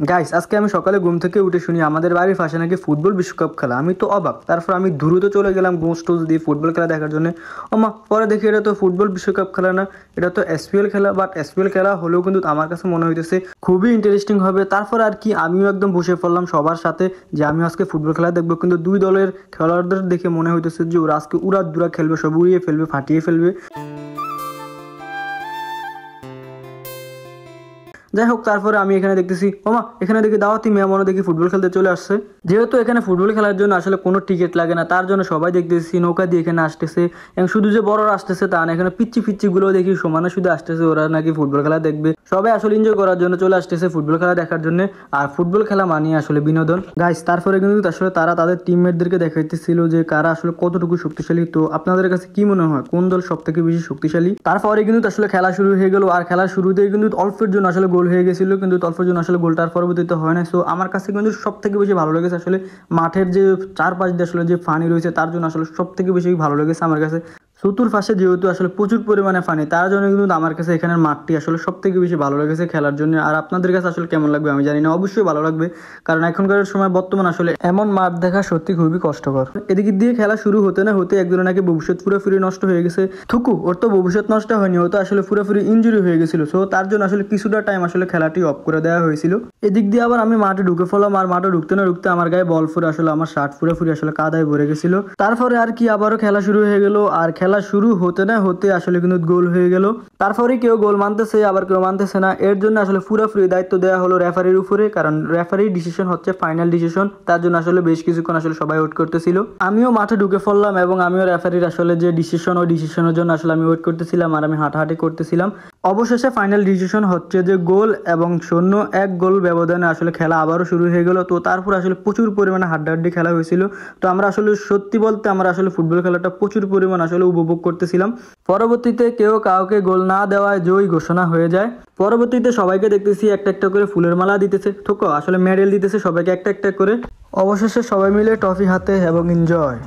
Guys আজকে আমি সকালে ঘুম থেকে উঠে শুনি আমাদের বাড়ির পাশে নাকি ফুটবল বিশ্বকাপ খেলা। আমি তো অবাক। তারপর আমি দ্রুত চলে গেলাম গোস টোস দিয়ে ফুটবল খেলা দেখার জন্য। ওমা, পরে দেখি এটা তো ফুটবল বিশ্বকাপ খেলা না, এটা তো এসপিএল খেলা। বাট এসপিএল খেলা হলেও কিন্তু আমার কাছে মনে হইতেছে খুবই ইন্টারেস্টিং হবে। তারপর আর কি আমিও একদম বসে পড়লাম সবার সাথে যে আমি আজকে ফুটবল খেলা দেখবো। কিন্তু দুই দলের খেলোয়াড়দের দেখে মনে হইতেছে যে ওরা আজকে উড়াদুরা খেলবে, সব উড়িয়ে ফেলবে, ফাটিয়ে ফেলবে। যাই হোক, তারপরে আমি এখানে দেখতেছি ওমা, এখানে দেখি দাওয়াতি মেহমানও দেখি ফুটবল খেলতে চলে আসছে। যেহেতু এখানে ফুটবল খেলার জন্য আসলে কোনো টিকিট লাগে না, তার জন্য সবাই দেখতেছি নৌকা দিয়ে এখানে আসতেছে। এবং শুধু যে বড়রা আসতেছে তা না, এখানে পিচ্ছি ফিচ্ছি গুলো দেখি সমানে শুধু আসতেছে, ওরা নাকি ফুটবল খেলা দেখবে। সবাই আসলে এনজয় করার জন্য চলে আসতেছে ফুটবল খেলা দেখার জন্য। আর ফুটবল খেলা মানিয়ে আসলে বিনোদন গাইস। তারপরে কিন্তু আসলে তারা তাদের টিমমেটদেরকে দেখাইতেছিল যে কারা আসলে কতটুকু শক্তিশালী। তো আপনাদের কাছে কি মনে হয় কোন দল সব থেকে বেশি শক্তিশালী? তারপরে কিন্তু আসলে খেলা শুরু হয়ে গেল। আর খেলার শুরুতেই কিন্তু অল্পের জন্য আসলে গোল হয়ে গেছিল, কিন্তু অল্পের জন্য আসলে গোলটার পরবর্তীতে হয় না। সো আমার কাছে কিন্তু সব থেকে বেশি ভালো লেগেছে আসলে মাঠের যে চারপাশ দিয়ে আসলে যে পানি রয়েছে তার জন্য আসলে সব থেকে বেশি ভালো লেগেছে আমার কাছে। চতুর্পাশে যেহেতু আসলে প্রচুর পরিমাণে পানি, তার জন্য কিন্তু আমার কাছে এখানের মাঠটি আসলে সব থেকে বেশি ভালো লেগেছে খেলার জন্য। আর আপনাদের কাছে আসলে কেমন লাগবে আমি জানি না, অবশ্যই ভালো লাগবে, কারণ এখনকার সময় বর্তমান আসলে এমন মাঠ দেখা সত্যি খুবই কষ্টকর। এদিক দিয়ে খেলা শুরু হতে না হতে একজনের নাকি ভবিষ্যৎ পুরোপুরি নষ্ট হয়ে গেছে। থুকু, ওর তো ভবিষ্যৎ নষ্ট হয়নি, ও তো আসলে পুরোপুরি ইনজুরি হয়ে গেছিল। সো তার জন্য আসলে কিছুটা টাইম আসলে খেলাটি অফ করে দেওয়া হয়েছিল। এদিক দিয়ে আবার আমি মাঠে ঢুকে পড়লাম। আর মাঠে ঢুকতে না ঢুকতে আমার গায়ে বল ফুরে আসলে আমার শার্ট পুরোপুরি আসলে কাদায় ভরে গেছিল। তারপরে আর কি আবারও খেলা শুরু হয়ে গেল। আর খেলা শুরু হতে না হতে আসলে কিন্তু গোল হয়ে গেল। তারপরে কেউ গোল মানতেছে, আবার কেউ মানতেছে না। এর জন্য আসলে পুরোপুরি দায়িত্ব দেওয়া হলো রেফারির উপরে, কারণ রেফারির ডিসিশন হচ্ছে ফাইনাল ডিসিশন। তার জন্য আসলে বেশ কিছুক্ষণ আসলে সবাই ওয়েট করতেছিল। আমিও মাঠে ঢুকে পড়লাম এবং আমিও রেফারির আসলে যে ডিসিশন, ওই ডিসিশনের জন্য আসলে আমি ওয়েট করতেছিলাম। আর আমি হাঁটাহাঁটি করতেছিলাম। অবশেষে ফাইনাল ডিসিশন হচ্ছে যে গোল, এবং 0-1 গোল ব্যবধানে আসলে খেলা আবারও শুরু হয়ে গেল। তো তারপর আসলে প্রচুর পরিমাণে হাড্ডাহাড্ডি খেলা হয়েছিল। তো আমরা আসলে সত্যি বলতে আমরা আসলে ফুটবল খেলাটা প্রচুর পরিমাণ আসলে উপভোগ করতেছিলাম। পরবর্তীতে কেউ কাউকে গোল না দেওয়ায় জয়ী ঘোষণা হয়ে যায়। পরবর্তীতে সবাইকে দেখতেছি একটা একটা করে ফুলের মালা দিতেছে, আসলে মেডেল দিতেছে সবাইকে একটা একটা করে। অবশেষে সবাই মিলে ট্রফি হাতে এবং এনজয়।